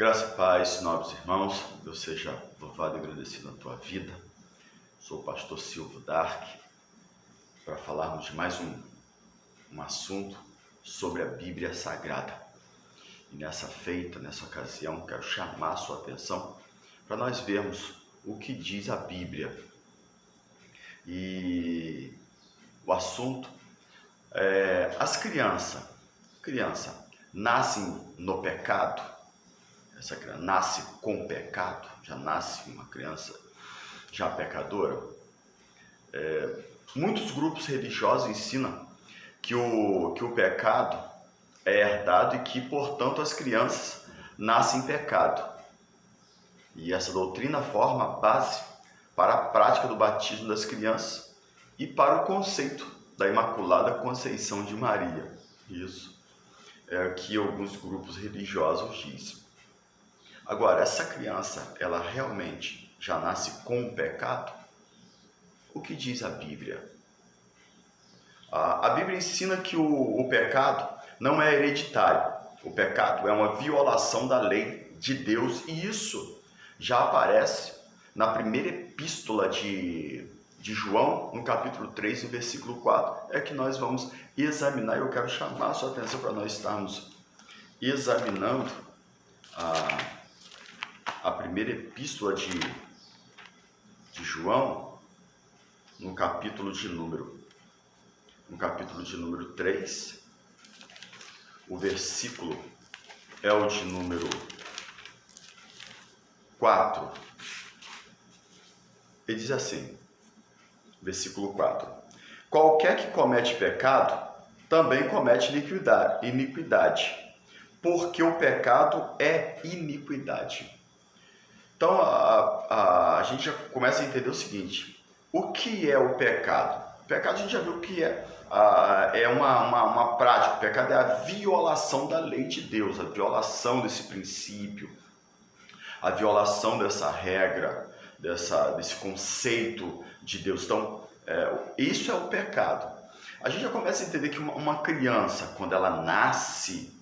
Graça e paz, nobres irmãos, Deus seja louvado e agradecido na tua vida. Sou o pastor Silvio Dark, para falarmos de mais um assunto sobre a Bíblia Sagrada. E nessa ocasião, quero chamar a sua atenção para nós vermos o que diz a Bíblia. E o assunto é: as crianças nascem no pecado? Essa criança nasce com pecado? Já nasce uma criança já pecadora? Muitos grupos religiosos ensinam que o pecado é herdado e que, portanto, as crianças nascem em pecado. E essa doutrina forma a base para a prática do batismo das crianças e para o conceito da Imaculada Conceição de Maria. Isso é o que alguns grupos religiosos dizem. Agora, essa criança, ela realmente já nasce com o pecado? O que diz a Bíblia? A Bíblia ensina que o pecado não é hereditário. O pecado é uma violação da lei de Deus, e isso já aparece na primeira epístola de João, no capítulo 3, no versículo 4, é que nós vamos examinar. Eu quero chamar a sua atenção para nós estarmos examinando a primeira epístola de João, no capítulo de número 3, o versículo é o de número 4. Ele diz assim, versículo 4: qualquer que comete pecado também comete iniquidade, porque o pecado é iniquidade. Então, a gente já começa a entender o seguinte: o que é o pecado? O pecado, a gente já viu o que é. É uma prática. O pecado é a violação da lei de Deus, a violação desse princípio, a violação dessa regra, desse conceito de Deus. Então, isso é o pecado. A gente já começa a entender que uma criança, quando ela nasce,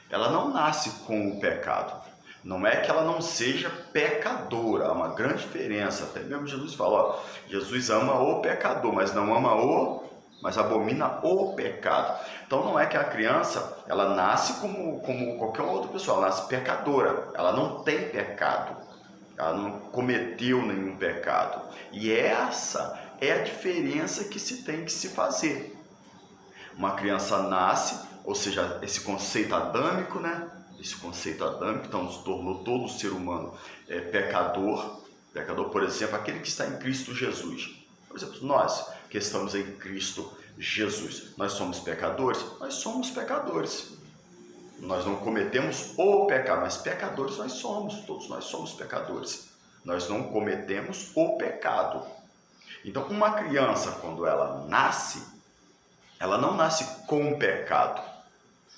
ela não nasce com o pecado. Não é que ela não seja pecadora, há uma grande diferença. Até mesmo Jesus fala, Jesus ama o pecador, mas mas abomina o pecado. Então não é que a criança, ela nasce como qualquer outra pessoa, ela nasce pecadora, ela não tem pecado, ela não cometeu nenhum pecado. E essa é a diferença que se tem que se fazer. Uma criança nasce, ou seja, esse conceito adâmico, né? Esse conceito adâmico, então, se tornou todo ser humano pecador. Pecador, por exemplo, aquele que está em Cristo Jesus. Por exemplo, nós que estamos em Cristo Jesus, nós somos pecadores? Nós somos pecadores. Nós não cometemos o pecado, mas pecadores nós somos, todos nós somos pecadores. Nós não cometemos o pecado. Então, uma criança, quando ela nasce, ela não nasce com o pecado.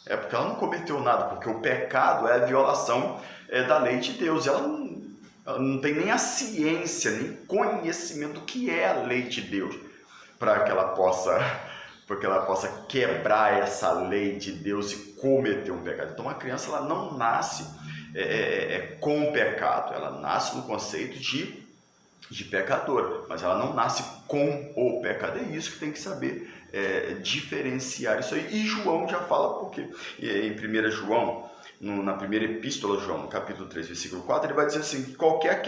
É porque ela não cometeu nada, porque o pecado é a violação da lei de Deus. Ela não tem nem a ciência, nem conhecimento do que é a lei de Deus, para que ela possa quebrar essa lei de Deus e cometer um pecado. Então, a criança, ela não nasce com o pecado, ela nasce no conceito de pecador, mas ela não nasce com o pecado. É isso que tem que saber diferenciar isso aí. E João já fala por quê. Em 1 João, na primeira epístola de João, no capítulo 3, versículo 4, ele vai dizer assim: qualquer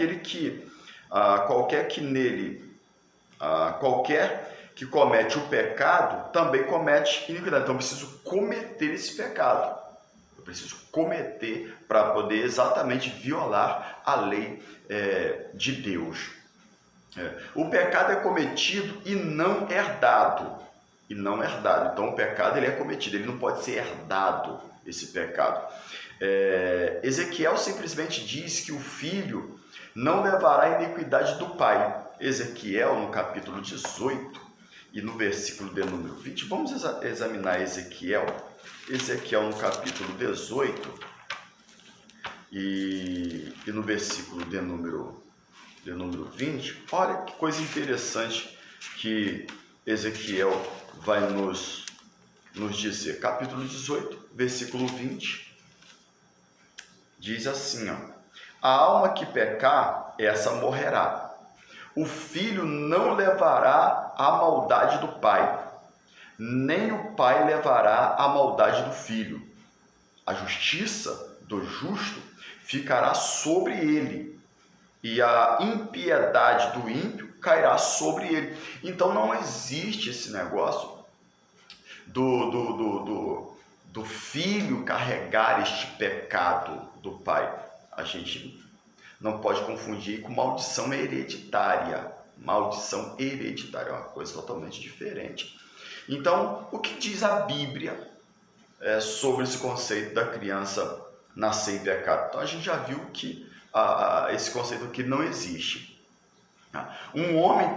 que comete o pecado também comete iniquidade. Então eu preciso cometer esse pecado. Eu preciso cometer para poder exatamente violar a lei de Deus. O pecado é cometido e não herdado. Então o pecado, ele é cometido, ele não pode ser herdado, esse pecado. Ezequiel simplesmente diz que o filho não levará a iniquidade do pai. Ezequiel, no capítulo 18 e no versículo de número 20, vamos examinar Ezequiel no capítulo 18 e no versículo de número 20. Olha que coisa interessante que Ezequiel vai nos dizer. Capítulo 18, versículo 20. diz assim, ó: a alma que pecar, essa morrerá. O filho não levará a maldade do pai, nem o pai levará a maldade do filho. A justiça do justo ficará sobre ele, e a impiedade do ímpio cairá sobre ele. Então não existe esse negócio do filho carregar este pecado do pai. A gente não pode confundir com maldição hereditária. Maldição hereditária é uma coisa totalmente diferente. Então, o que diz a Bíblia sobre esse conceito da criança nascer em pecado? Então, a gente já viu que esse conceito aqui não existe. Um homem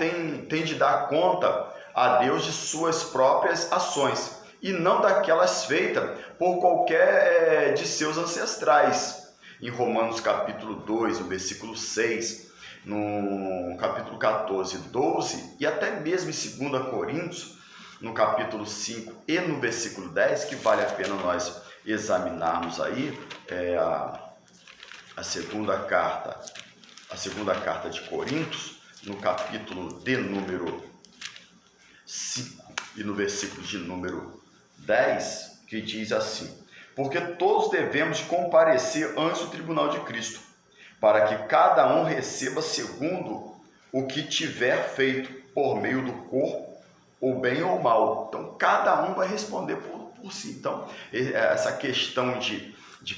tem de dar conta a Deus de suas próprias ações e não daquelas feitas por qualquer de seus ancestrais. Em Romanos capítulo 2, no versículo 6, no capítulo 14, 12 e até mesmo em 2 Coríntios, no capítulo 5 e no versículo 10, que vale a pena nós examinarmos aí, a segunda carta de Coríntios, no capítulo de número 5 e no versículo de número 10, que diz assim: porque todos devemos comparecer ante o tribunal de Cristo, para que cada um receba segundo o que tiver feito por meio do corpo, ou bem ou mal. Então, cada um vai responder por si. Então, essa questão de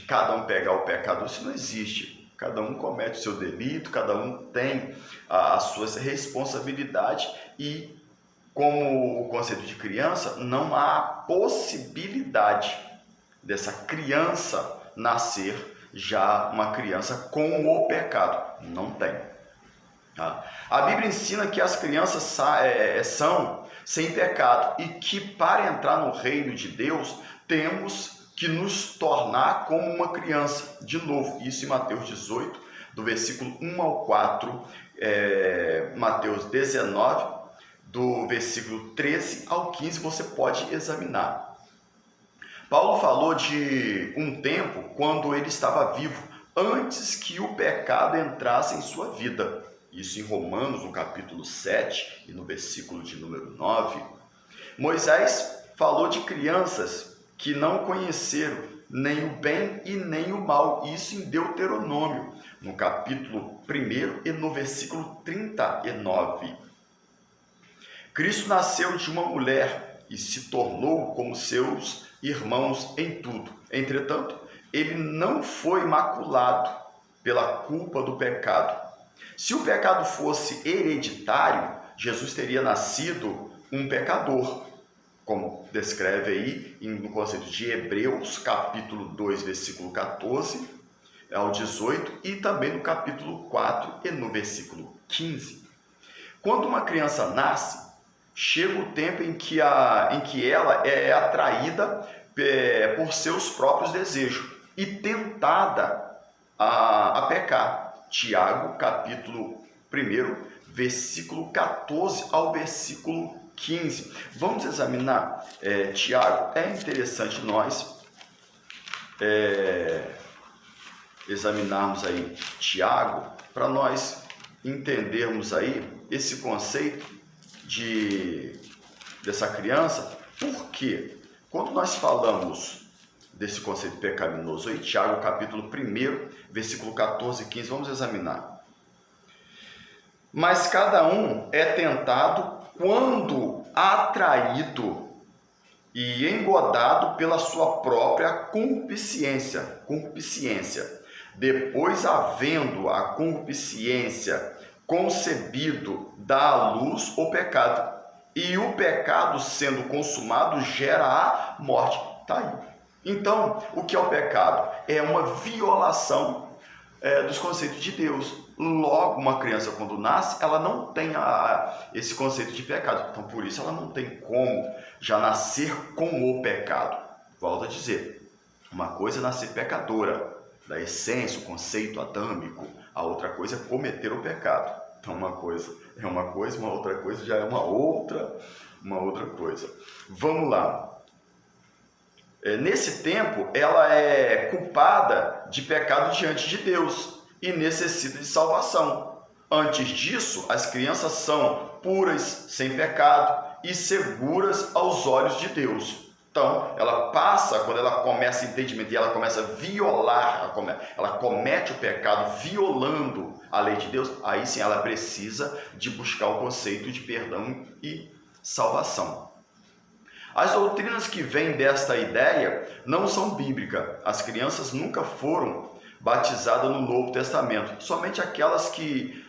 cada um pegar o pecado, isso não existe. Cada um comete o seu delito, cada um tem a sua responsabilidade e, como o conceito de criança, não há possibilidade dessa criança nascer já uma criança com o pecado. Não tem. A Bíblia ensina que as crianças são sem pecado e que para entrar no reino de Deus temos que nos tornar como uma criança. De novo, isso em Mateus 18, do versículo 1 ao 4, Mateus 19, do versículo 13 ao 15, você pode examinar. Paulo falou de um tempo quando ele estava vivo, antes que o pecado entrasse em sua vida. Isso em Romanos, no capítulo 7 e no versículo de número 9. Moisés falou de crianças que não conheceram nem o bem e nem o mal. Isso em Deuteronômio, no capítulo 1 e no versículo 39. Cristo nasceu de uma mulher e se tornou como seus irmãos em tudo. Entretanto, ele não foi maculado pela culpa do pecado. Se o pecado fosse hereditário, Jesus teria nascido um pecador, como descreve aí no conceito de Hebreus, capítulo 2, versículo 14 ao 18, e também no capítulo 4 e no versículo 15. Quando uma criança nasce, chega o tempo em que ela é atraída por seus próprios desejos e tentada a pecar. Tiago, capítulo 1, versículo 14 ao versículo 15. Vamos examinar Tiago. É interessante nós examinarmos aí Tiago, para nós entendermos aí esse conceito dessa criança. Porque quando nós falamos desse conceito pecaminoso aí, Tiago capítulo 1, versículo 14 e 15, vamos examinar. Mas cada um é tentado quando atraído e engodado pela sua própria concupiscência. Depois, havendo a concupiscência concebido, dá à luz o pecado. E o pecado, sendo consumado, gera a morte. Está aí. Então, o que é o pecado? É uma violação dos conceitos de Deus. Logo, uma criança quando nasce, ela não tem esse conceito de pecado. Então, por isso, ela não tem como já nascer com o pecado. Volto a dizer, uma coisa é nascer pecadora, da essência, o conceito adâmico. A outra coisa é cometer o pecado. Então, uma coisa é uma coisa, uma outra coisa já é uma outra coisa. Vamos lá. nesse tempo, ela é culpada de pecado diante de Deus e necessita de salvação. Antes disso, as crianças são puras, sem pecado e seguras aos olhos de Deus. Então, ela passa, quando ela começa o entendimento e ela começa a violar, ela comete o pecado violando a lei de Deus, aí sim ela precisa de buscar o conceito de perdão e salvação. As doutrinas que vêm desta ideia não são bíblicas. As crianças nunca foram batizadas no Novo Testamento. Somente aquelas que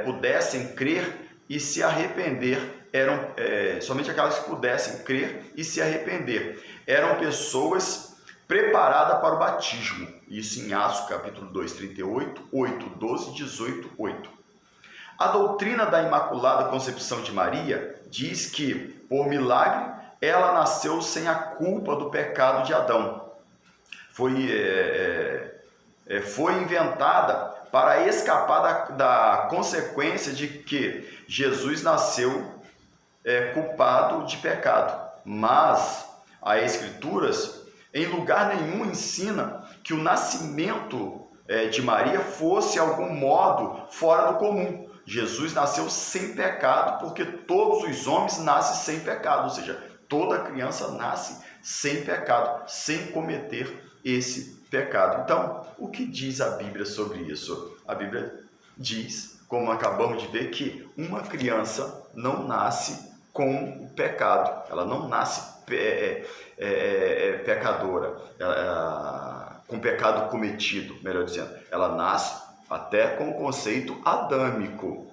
pudessem crer e se arrepender somente aquelas que pudessem crer e se arrepender. Eram pessoas preparadas para o batismo. Isso em Atos capítulo 2, 38, 8, 12, 18, 8. A doutrina da Imaculada Concepção de Maria diz que, por milagre, ela nasceu sem a culpa do pecado de Adão. Foi inventada para escapar da consequência de que Jesus nasceu culpado de pecado. Mas as Escrituras, em lugar nenhum, ensina que o nascimento de Maria fosse, de algum modo, fora do comum. Jesus nasceu sem pecado, porque todos os homens nascem sem pecado, ou seja, toda criança nasce sem pecado, sem cometer esse pecado. Então, o que diz a Bíblia sobre isso? A Bíblia diz, como acabamos de ver, que uma criança não nasce com o pecado, ela não nasce pecadora, com pecado cometido, melhor dizendo, ela nasce até com o conceito adâmico,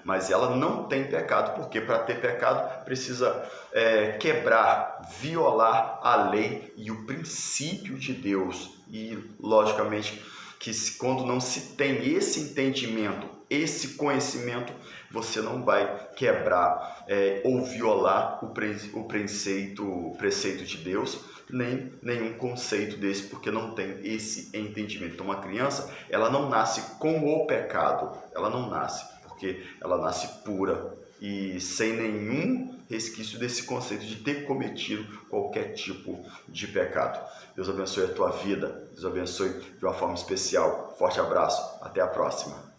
mas ela não tem pecado, porque para ter pecado precisa quebrar, violar a lei e o princípio de Deus. E logicamente que quando não se tem esse entendimento, esse conhecimento, você não vai quebrar ou violar o preceito de Deus, nem nenhum conceito desse, porque não tem esse entendimento. Então, uma criança, ela não nasce com o pecado, ela não nasce, porque ela nasce pura e sem nenhum resquício desse conceito de ter cometido qualquer tipo de pecado. Deus abençoe a tua vida, Deus abençoe de uma forma especial. Forte abraço, até a próxima.